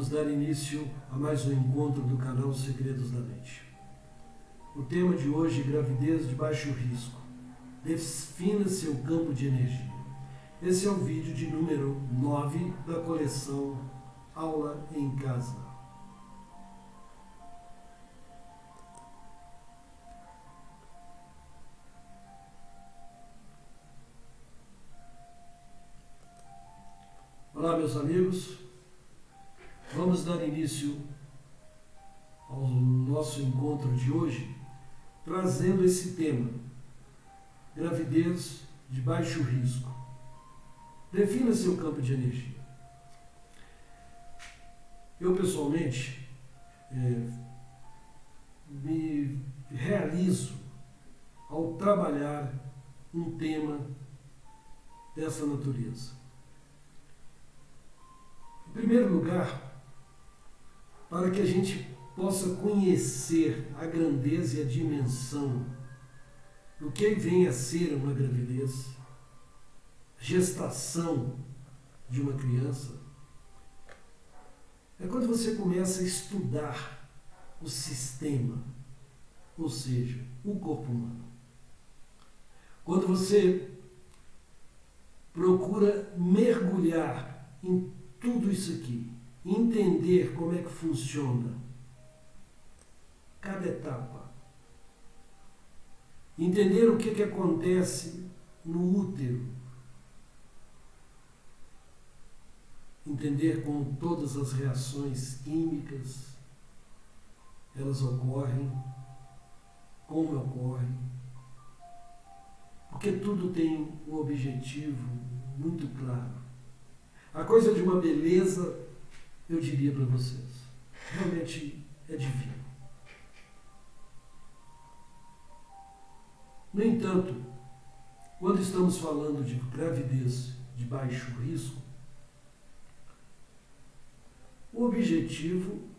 Vamos dar início a mais um encontro do canal Segredos da Mente. O tema de hoje é gravidez de baixo risco. Defina seu campo de energia. Esse é o vídeo de número 9 da coleção Aula em Casa. Olá, meus amigos. Vamos dar início ao nosso encontro de hoje trazendo esse tema: gravidez de baixo risco. Defina seu campo de energia. Eu, pessoalmente, me realizo ao trabalhar um tema dessa natureza. Em primeiro lugar, para que a gente possa conhecer a grandeza e a dimensão do que vem a ser uma gravidez, gestação de uma criança, é quando você começa a estudar o sistema, ou seja, o corpo humano. Quando você procura mergulhar em tudo isso aqui, entender como é que funciona cada etapa, entender o que acontece no útero, entender como todas as reações químicas elas ocorrem, como ocorrem, porque tudo tem um objetivo muito claro. A coisa de uma beleza, eu diria para vocês, realmente é divino. No entanto, quando estamos falando de gravidez de baixo risco, o objetivo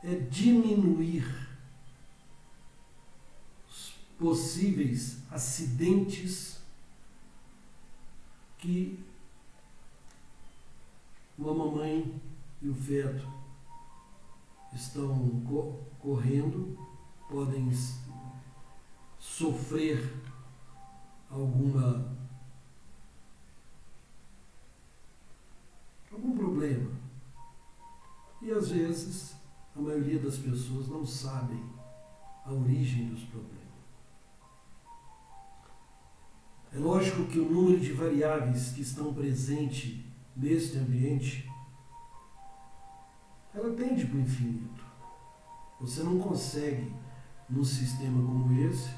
é diminuir os possíveis acidentes que uma mamãe e o feto estão correndo, podem sofrer algum problema. E às vezes a maioria das pessoas não sabem a origem dos problemas. É lógico que o número de variáveis que estão presentes neste ambiente, ela tende para o infinito. Você não consegue, num sistema como esse,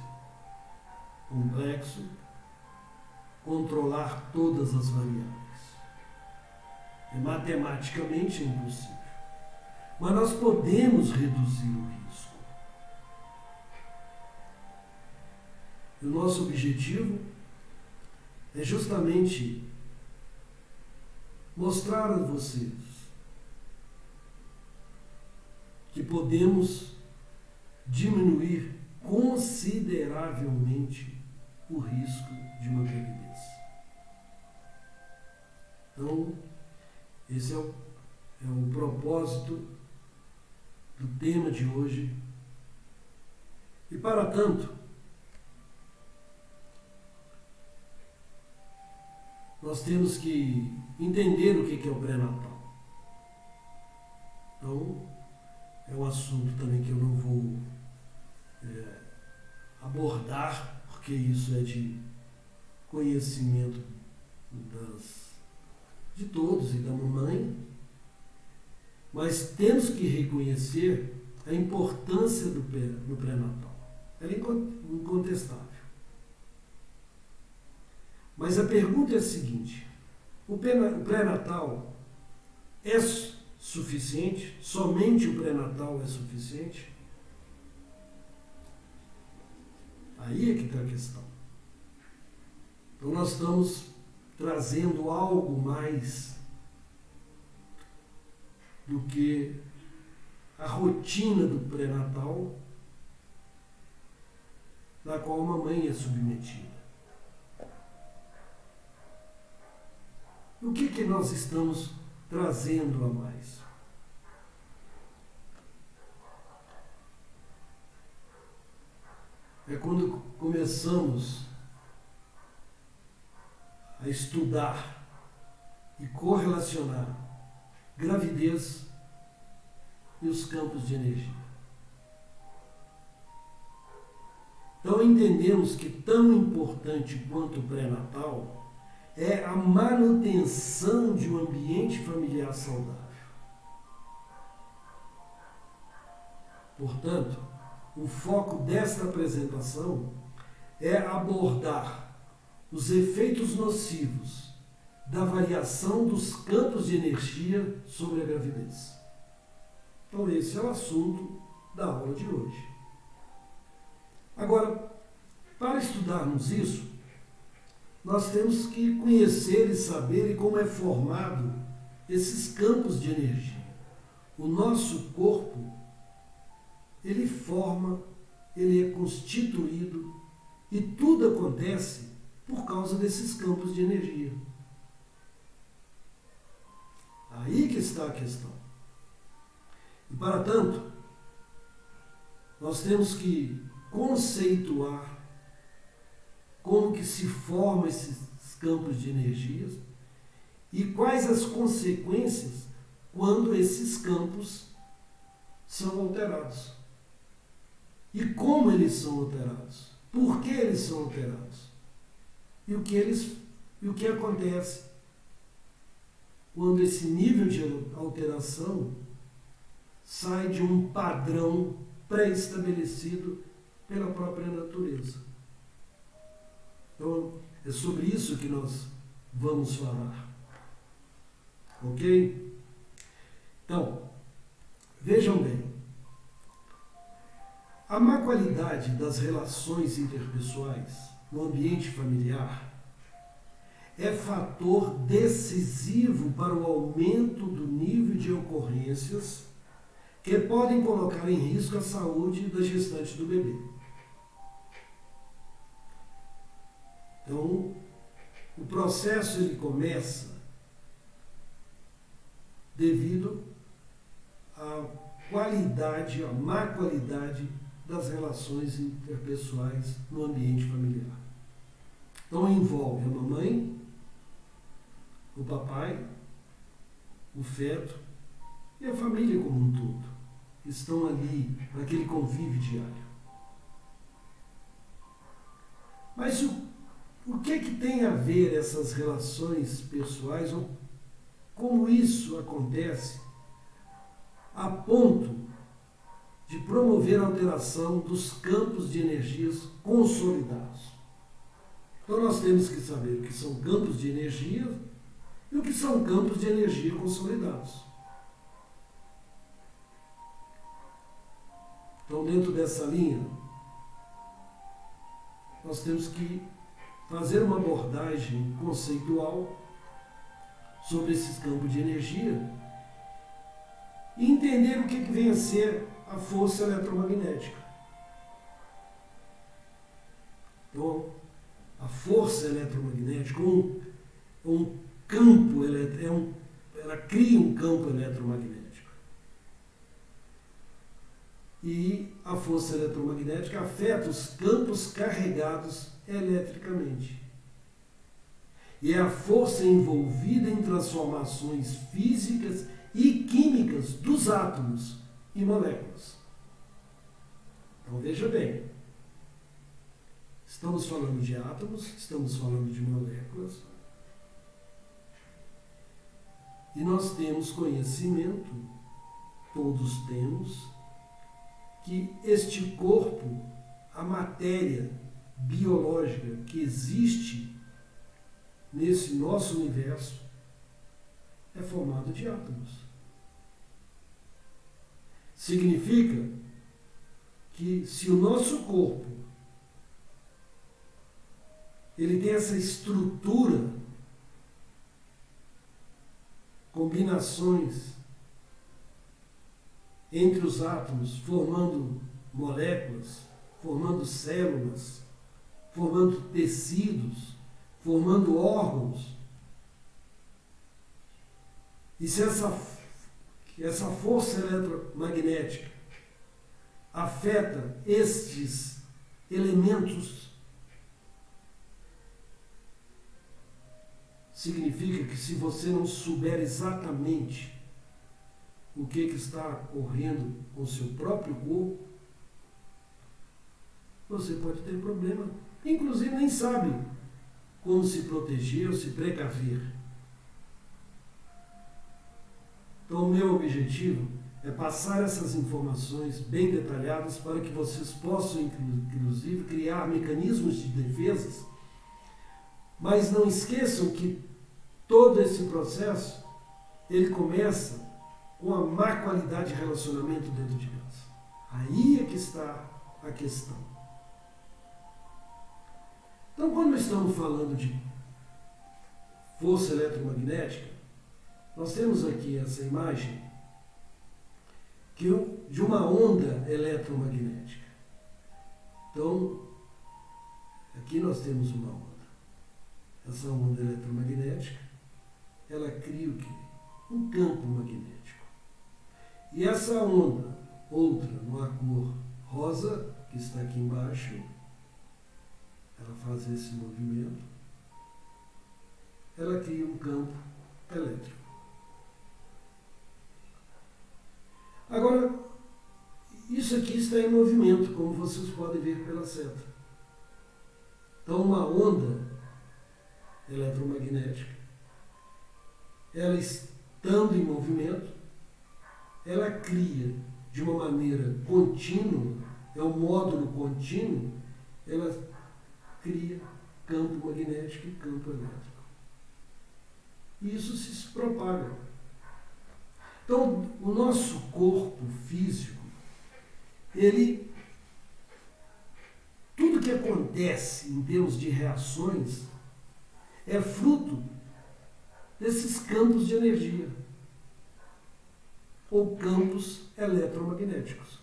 complexo, controlar todas as variáveis. Matematicamente é impossível. Mas nós podemos reduzir o risco. E o nosso objetivo é justamente mostrar a vocês que podemos diminuir consideravelmente o risco de uma gravidez. Então, esse é o propósito do tema de hoje. E para tanto, nós temos que entender o que é o pré-natal. Então, é um assunto também que eu não vou abordar, porque isso é de conhecimento de todos e da mamãe, mas temos que reconhecer a importância do pré-natal. Ela é incontestável. Mas a pergunta é a seguinte: o pré-natal é suficiente? Somente o pré-natal é suficiente? Aí é que está a questão. Então nós estamos trazendo algo mais do que a rotina do pré-natal, da qual a mamãe é submetida. O que nós estamos trazendo a mais? é quando começamos a estudar e correlacionar gravidez e os campos de energia. Então entendemos que tão importante quanto o pré-natal é a manutenção de um ambiente familiar saudável. Portanto, o foco desta apresentação é abordar os efeitos nocivos da variação dos campos de energia sobre a gravidez. Então esse é o assunto da aula de hoje. Agora, para estudarmos isso, nós temos que conhecer e saber como é formado esses campos de energia. O nosso corpo, ele forma, ele é constituído e tudo acontece por causa desses campos de energia. Aí que está a questão. E para tanto, nós temos que conceituar como que se formam esses campos de energias e quais as consequências quando esses campos são alterados. E como eles são alterados? Por que eles são alterados? E o que acontece quando esse nível de alteração sai de um padrão pré-estabelecido pela própria natureza. Então, é sobre isso que nós vamos falar. Ok? Então, vejam bem. A má qualidade das relações interpessoais no ambiente familiar é fator decisivo para o aumento do nível de ocorrências que podem colocar em risco a saúde da gestante do bebê. Então, o processo ele começa devido à qualidade, à má qualidade das relações interpessoais no ambiente familiar. Então, envolve a mamãe, o papai, o feto e a família como um todo. Estão ali para aquele convívio diário. Mas o que tem a ver essas relações pessoais, ou como isso acontece a ponto de promover a alteração dos campos de energias consolidados? Então nós temos que saber o que são campos de energia e o que são campos de energia consolidados. Então, dentro dessa linha, nós temos que fazer uma abordagem conceitual sobre esses campos de energia e entender o que vem a ser a força eletromagnética. Então, a força eletromagnética, um campo, ela cria um campo eletromagnético. E a força eletromagnética afeta os campos carregados eletricamente. E é a força envolvida em transformações físicas e químicas dos átomos e moléculas. Então veja bem, estamos falando de átomos, estamos falando de moléculas, e nós temos conhecimento, todos temos, que este corpo, a matéria biológica que existe nesse nosso universo, é formado de átomos. Significa que se o nosso corpo ele tem essa estrutura, combinações entre os átomos, formando moléculas, formando células, formando tecidos, formando órgãos. E se essa força eletromagnética afeta estes elementos significa que se você não souber exatamente o que está ocorrendo com o seu próprio corpo, você pode ter problema. Inclusive nem sabe como se proteger ou se precaver. Então, o meu objetivo é passar essas informações bem detalhadas para que vocês possam, inclusive, criar mecanismos de defesa, mas não esqueçam que todo esse processo, ele começa com a má qualidade de relacionamento dentro de casa. Aí é que está a questão. Então, quando estamos falando de força eletromagnética, nós temos aqui essa imagem de uma onda eletromagnética. Então, aqui nós temos uma onda. Essa onda eletromagnética, ela cria o quê? Um campo magnético. E essa onda, outra, numa cor rosa, que está aqui embaixo, ela faz esse movimento, ela cria um campo elétrico. Agora, isso aqui está em movimento, como vocês podem ver pela seta. Então, uma onda eletromagnética, ela estando em movimento, ela cria de uma maneira contínua, é um módulo contínuo, ela cria campo magnético e campo elétrico. E isso se propaga. Então, o nosso corpo físico, tudo que acontece em termos de reações é fruto desses campos de energia, ou campos eletromagnéticos.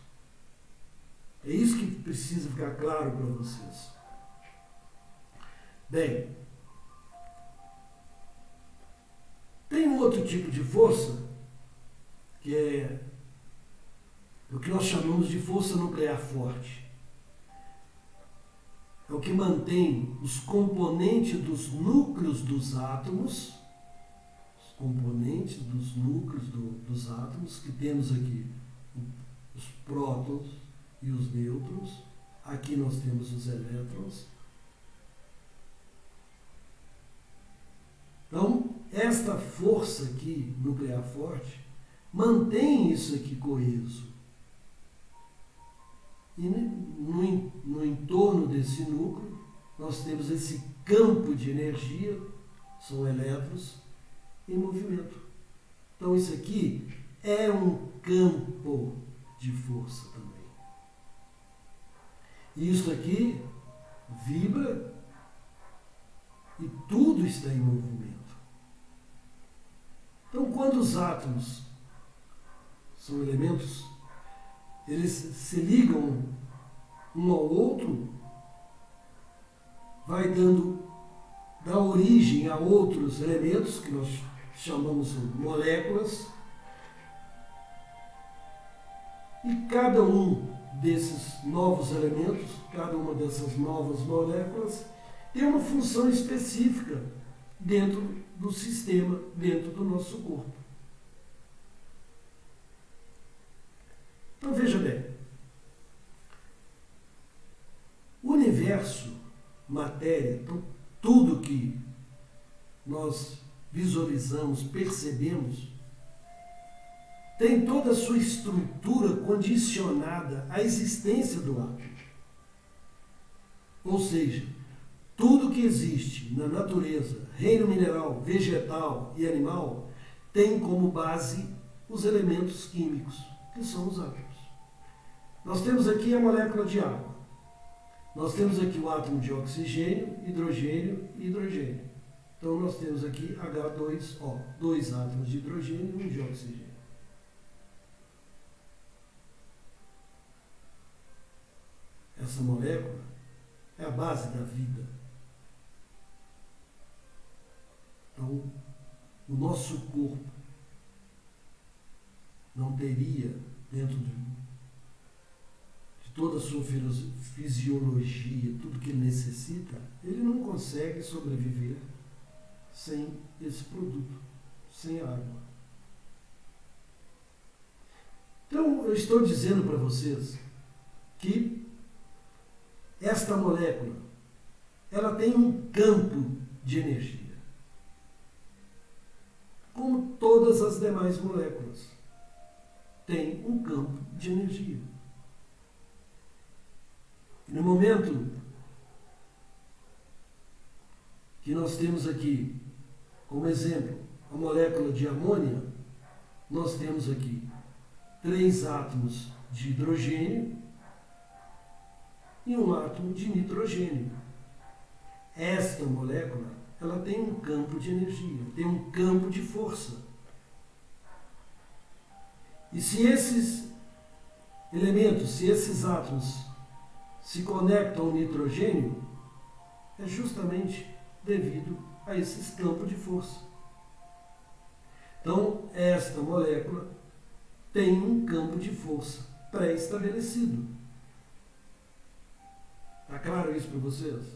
É isso que precisa ficar claro para vocês. Bem, tem um outro tipo de força, que é o que nós chamamos de força nuclear forte. É o que mantém os componentes dos núcleos dos átomos, os componentes dos núcleos dos átomos, que temos aqui os prótons e os nêutrons, aqui nós temos os elétrons. Então, esta força aqui, nuclear forte, mantém isso aqui coeso. E no entorno desse núcleo, nós temos esse campo de energia, são elétrons, em movimento. Então, isso aqui é um campo de força também. E isso aqui vibra e tudo está em movimento. Então, quando os átomos são elementos, eles se ligam um ao outro, vai dá origem a outros elementos, que nós chamamos de moléculas, e cada um desses novos elementos, cada uma dessas novas moléculas, tem uma função específica dentro do sistema, dentro do nosso corpo. Então veja bem, o universo, matéria, então, tudo que nós visualizamos, percebemos, tem toda a sua estrutura condicionada à existência do átomo. Ou seja, tudo que existe na natureza, reino mineral, vegetal e animal, tem como base os elementos químicos, que são os átomos. Nós temos aqui a molécula de água. Nós temos aqui o átomo de oxigênio, hidrogênio e hidrogênio. Então nós temos aqui H2O, 2 átomos de hidrogênio e 1 de oxigênio. Essa molécula é a base da vida. Então, o nosso corpo não teria, dentro de toda a sua fisiologia, tudo que ele necessita, ele não consegue sobreviver sem esse produto, sem água. Então, eu estou dizendo para vocês que esta molécula, ela tem um campo de energia, como todas as demais moléculas, tem um campo de energia. E no momento que nós temos aqui, como exemplo, a molécula de amônia, nós temos aqui 3 átomos de hidrogênio e um átomo de nitrogênio. Esta molécula, ela tem um campo de energia, tem um campo de força. E se esses elementos, se esses átomos se conectam ao nitrogênio, é justamente devido a esses campos de força. Então, esta molécula tem um campo de força pré-estabelecido. Está claro isso para vocês?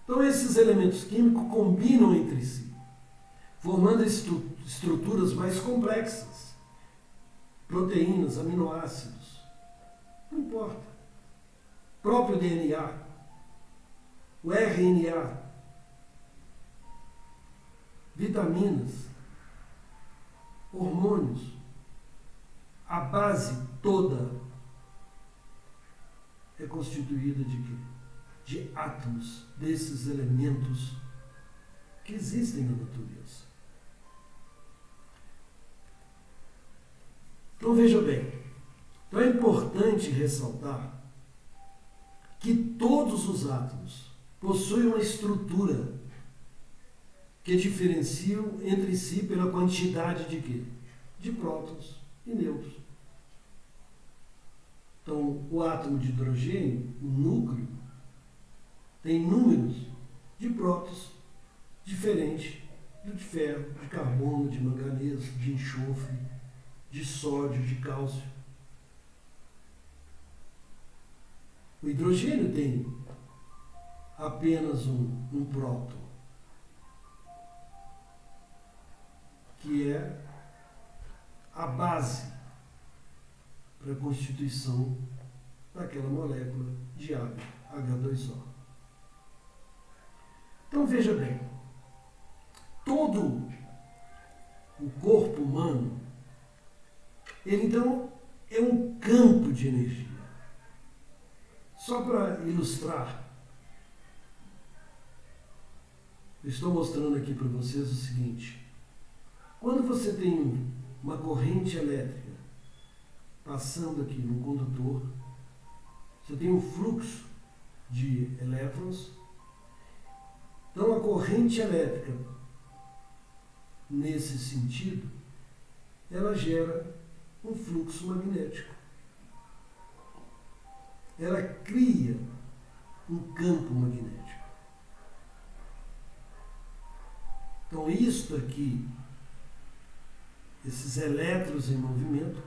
Então, esses elementos químicos combinam entre si, formando estruturas mais complexas. Proteínas, aminoácidos, não importa. O próprio DNA, o RNA, vitaminas, hormônios, a base toda é constituída de quê? De átomos, desses elementos que existem na natureza. Então veja bem, então é importante ressaltar que todos os átomos possuem uma estrutura que diferenciam entre si pela quantidade de quê? De prótons e nêutrons. Então, o átomo de hidrogênio, o núcleo, tem números de prótons diferentes do de ferro, de carbono, de manganês, de enxofre, de sódio, de cálcio. O hidrogênio tem apenas um próton, que é a base para a constituição daquela molécula de água, H2O. Então veja bem, todo o corpo humano, ele então é um campo de energia. Só para ilustrar, eu estou mostrando aqui para vocês o seguinte: quando você tem uma corrente elétrica passando aqui no condutor, você tem um fluxo de elétrons. Então a corrente elétrica, nesse sentido, ela gera um fluxo magnético. Ela cria um campo magnético. Então isto aqui, esses elétrons em movimento,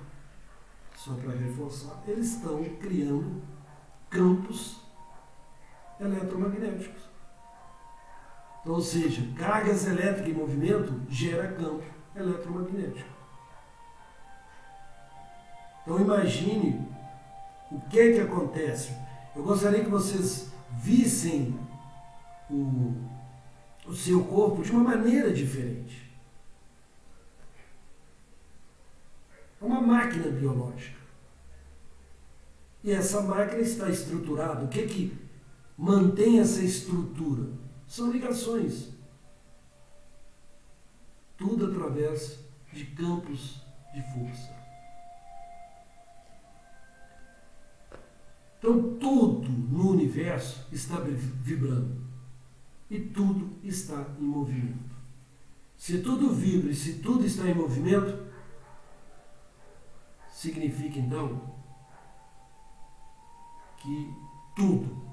só para reforçar, eles estão criando campos eletromagnéticos. Então, ou seja, cargas elétricas em movimento gera campo eletromagnético. Então imagine o que acontece. Eu gostaria que vocês vissem o seu corpo de uma maneira diferente. É uma máquina biológica. E essa máquina está estruturada. O que mantém essa estrutura? São ligações. Tudo através de campos de força. Então, tudo no universo está vibrando. E tudo está em movimento. Se tudo vibra e se tudo está em movimento, significa então que tudo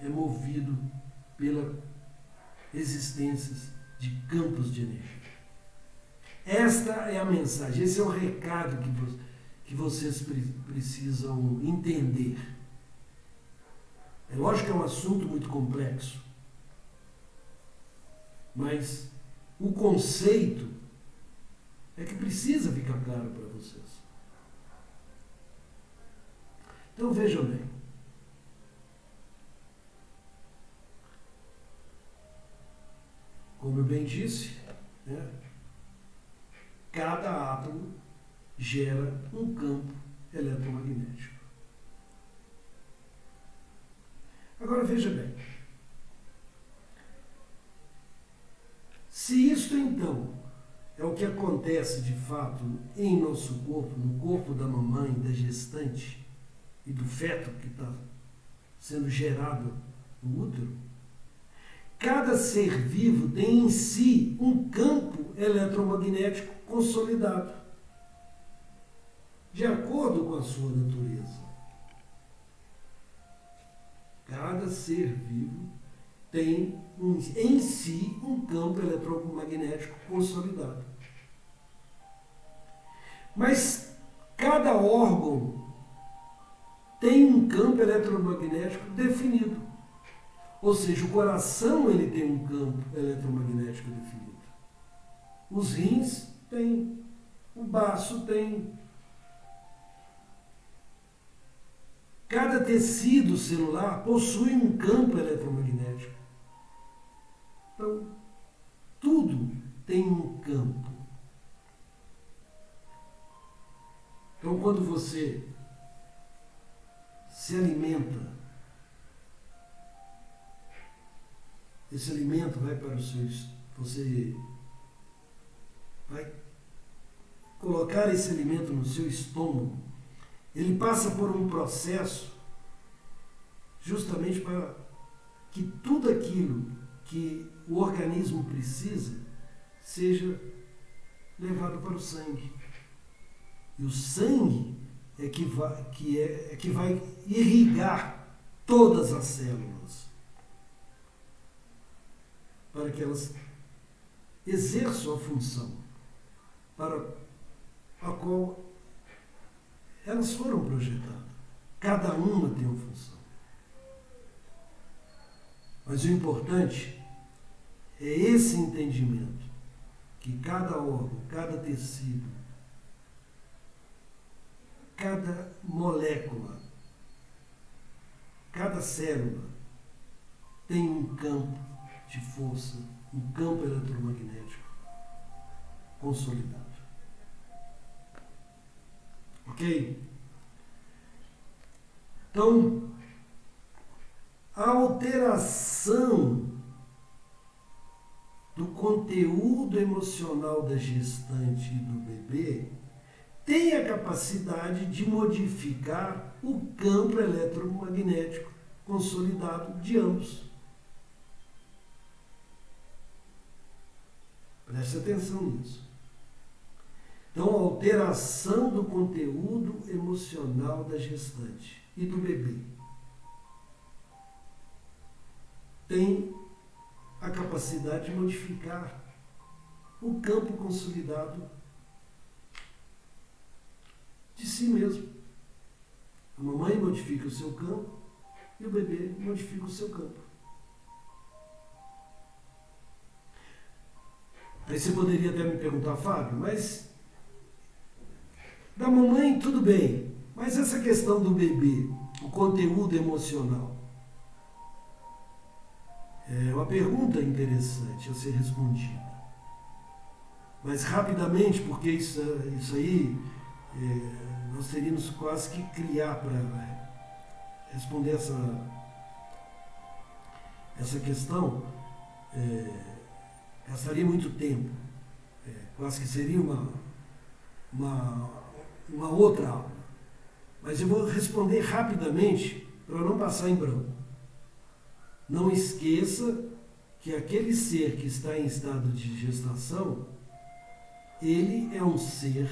é movido pela existência de campos de energia. Esta é a mensagem, esse é o recado que vocês precisam entender. É lógico que é um assunto muito complexo, mas o conceito é que precisa ficar claro para vocês. Então vejam bem. Como eu bem disse, né, cada átomo gera um campo eletromagnético. Agora veja bem. Se isto então é o que acontece de fato em nosso corpo, no corpo da mamãe, da gestante e do feto que está sendo gerado no útero, cada ser vivo tem em si um campo eletromagnético consolidado, de acordo com a sua natureza. Cada ser vivo tem em si um campo eletromagnético consolidado. Mas cada órgão tem um campo eletromagnético definido. Ou seja, o coração ele tem um campo eletromagnético definido. Os rins têm, o baço tem. Cada tecido celular possui um campo eletromagnético. Então, tudo tem um campo. Então, quando você se alimenta, esse alimento vai para o seu... Você vai colocar esse alimento no seu estômago. Ele passa por um processo justamente para que tudo aquilo que o organismo precisa seja levado para o sangue. E o sangue é que vai irrigar todas as células para que elas exerçam a função para a qual elas foram projetadas. Cada uma tem uma função. Mas o importante é esse entendimento, que cada órgão, cada tecido, cada molécula, cada célula tem um campo de força, um campo eletromagnético consolidado. Ok? Então, a alteração do conteúdo emocional da gestante e do bebê tem a capacidade de modificar o campo eletromagnético consolidado de ambos. Preste atenção nisso. Então, a alteração do conteúdo emocional da gestante e do bebê tem a capacidade de modificar o campo consolidado de si mesmo. A mamãe modifica o seu campo e o bebê modifica o seu campo. Aí você poderia até me perguntar, Fábio, mas da mamãe tudo bem, mas essa questão do bebê, o conteúdo emocional, é uma pergunta interessante a ser respondida. Mas rapidamente, porque isso aí nós teríamos quase que criar para responder essa questão, gastaria muito tempo. Quase que seria uma outra aula. Mas eu vou responder rapidamente para não passar em branco. Não esqueça que aquele ser que está em estado de gestação, ele é um ser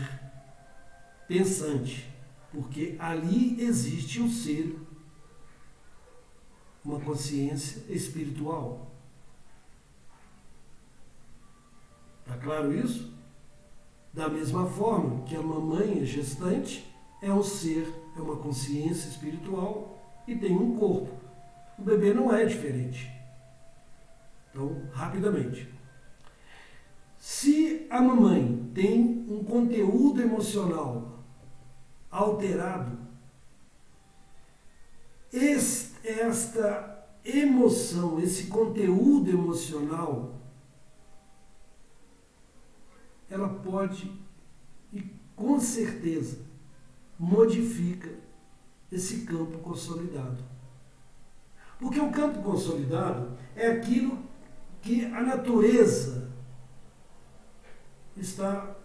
pensante, porque ali existe um ser, uma consciência espiritual. Está claro isso? Da mesma forma que a mamãe gestante é um ser, é uma consciência espiritual e tem um corpo. O bebê não é diferente. Então, rapidamente. Se a mamãe tem um conteúdo emocional alterado, esta emoção, esse conteúdo emocional, ela pode e com certeza modifica esse campo consolidado. Porque o campo consolidado é aquilo que a natureza está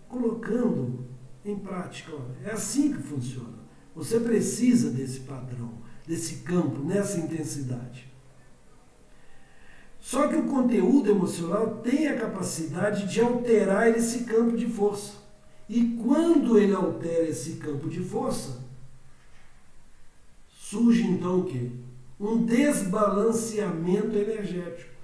colocando em prática. É assim que funciona. Você precisa desse padrão, desse campo, nessa intensidade. Só que o conteúdo emocional tem a capacidade de alterar esse campo de força. E quando ele altera esse campo de força, surge então o quê? Um desbalanceamento energético.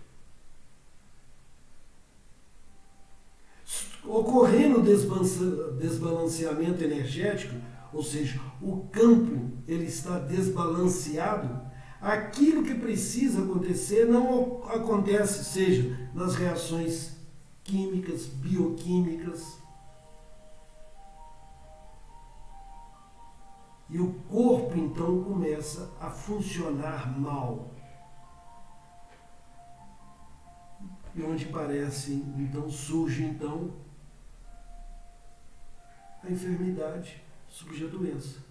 Ocorrendo o desbalanceamento energético, ou seja, o campo ele está desbalanceado, aquilo que precisa acontecer não acontece, seja nas reações químicas, bioquímicas. E o corpo então começa a funcionar mal. E onde parece, então surge então a enfermidade, surge a doença.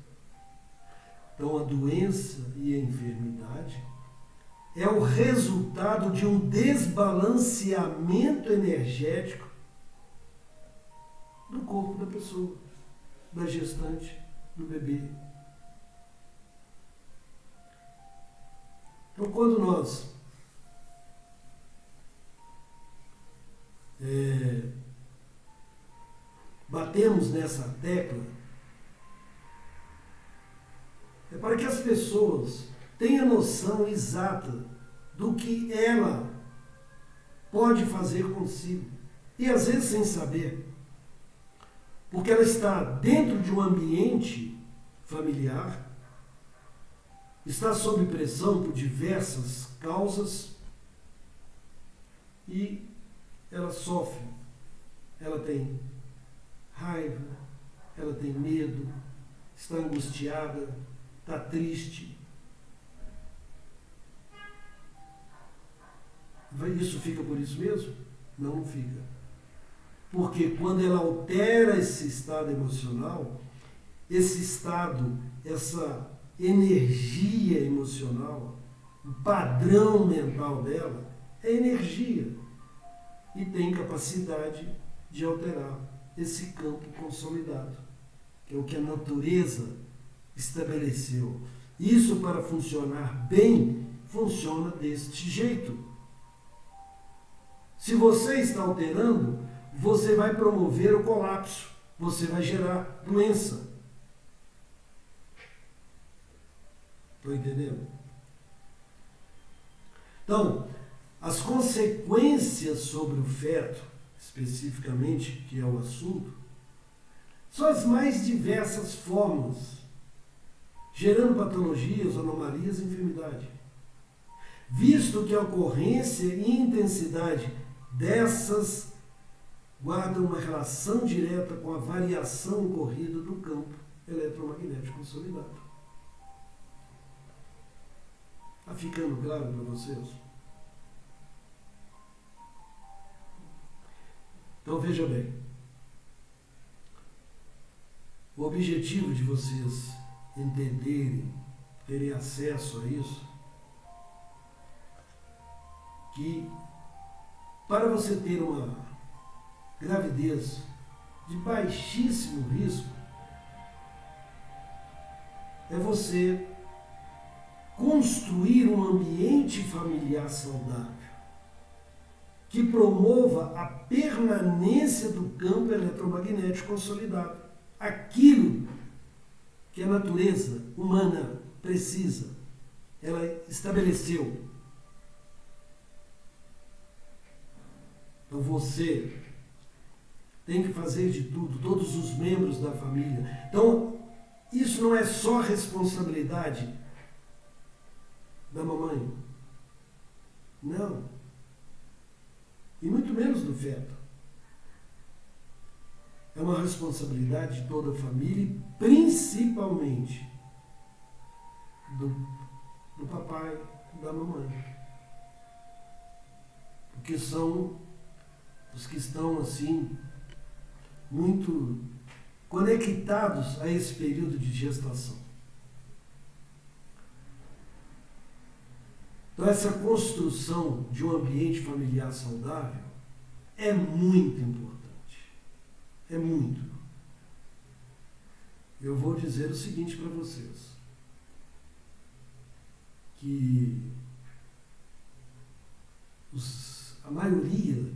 Então a doença e a enfermidade é o resultado de um desbalanceamento energético do corpo da pessoa, da gestante, do bebê. Então quando nós batemos nessa tecla, é para que as pessoas tenham noção exata do que ela pode fazer consigo. E às vezes sem saber. Porque ela está dentro de um ambiente familiar, está sob pressão por diversas causas e ela sofre. Ela tem raiva, ela tem medo, está angustiada, está triste. Isso fica por isso mesmo? Não, não fica. Porque quando ela altera esse estado emocional, esse estado, essa energia emocional, o padrão mental dela é energia e tem capacidade de alterar esse campo consolidado, que é o que a natureza estabeleceu. Isso, para funcionar bem, funciona deste jeito. Se você está alterando, você vai promover o colapso, você vai gerar doença. Estão entendendo? Então, as consequências sobre o feto, especificamente, que é o assunto, são as mais diversas formas, gerando patologias, anomalias e enfermidade. Visto que a ocorrência e intensidade dessas guardam uma relação direta com a variação ocorrida do campo eletromagnético consolidado. Está ficando claro para vocês? Então veja bem, o objetivo de vocês entenderem, terem acesso a isso, que para você ter uma gravidez de baixíssimo risco, é você construir um ambiente familiar saudável que promova a permanência do campo eletromagnético consolidado. Aquilo que a natureza humana precisa, ela estabeleceu. Então você tem que fazer de tudo, todos os membros da família. Então, isso não é só responsabilidade da mamãe. Não. E muito menos do feto. É uma responsabilidade de toda a família e principalmente do papai e da mamãe. Porque são os que estão assim muito conectados a esse período de gestação. Então essa construção de um ambiente familiar saudável é muito importante. É muito. Eu vou dizer o seguinte para vocês, que a maioria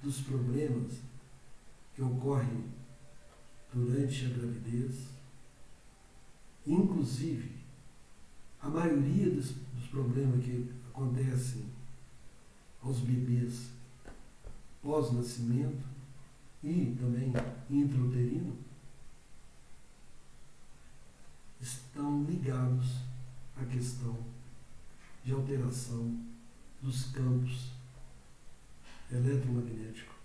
dos problemas que ocorrem durante a gravidez, inclusive a maioria dos problemas que acontecem aos bebês pós-nascimento e também intrauterino, estão ligados à questão de alteração dos campos eletromagnéticos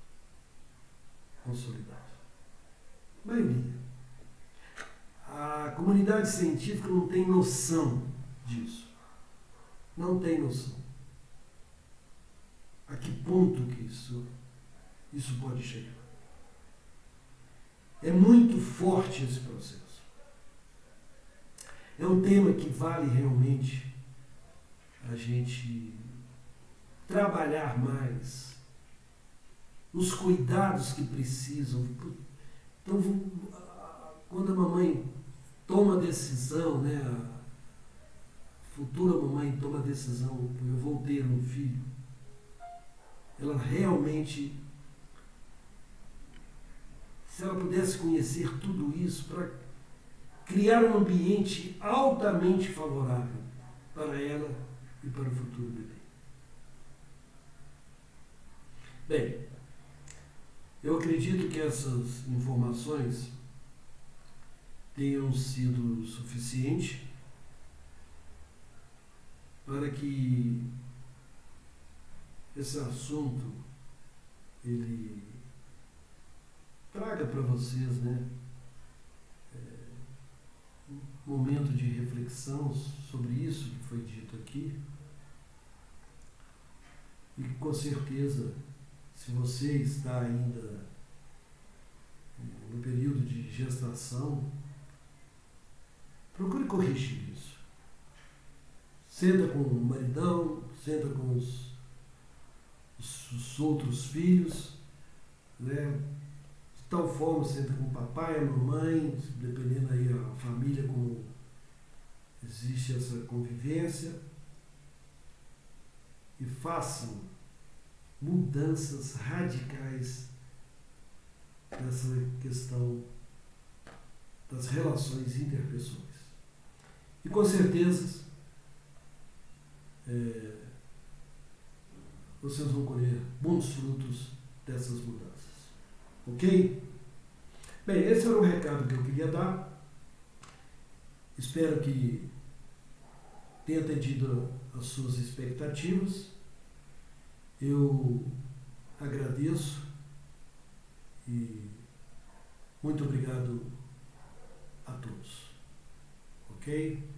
consolidados. A maioria. A comunidade científica não tem noção disso. Não tem noção. A que ponto que isso pode chegar? É muito forte esse processo. É um tema que vale realmente a gente trabalhar mais nos cuidados que precisam. Então, quando a mamãe toma a decisão, né, a futura mamãe toma a decisão, eu vou ter um filho, ela realmente, se ela pudesse conhecer tudo isso para criar um ambiente altamente favorável para ela e para o futuro bebê. Bem, eu acredito que essas informações tenham sido suficientes para que esse assunto ele traga para vocês, né, um momento de reflexão sobre isso que foi dito aqui, e que com certeza, se você está ainda no período de gestação, procure corrigir isso. Senta com o maridão, senta com os outros filhos, né? De tal forma, senta com o papai, a mamãe, dependendo aí a família, como existe essa convivência, e façam mudanças radicais nessa questão das relações interpessoais. E com certeza vocês vão colher bons frutos dessas mudanças. Ok? Bem, esse era o recado que eu queria dar. Espero que tenha atendido às suas expectativas. Eu agradeço e muito obrigado a todos. Ok?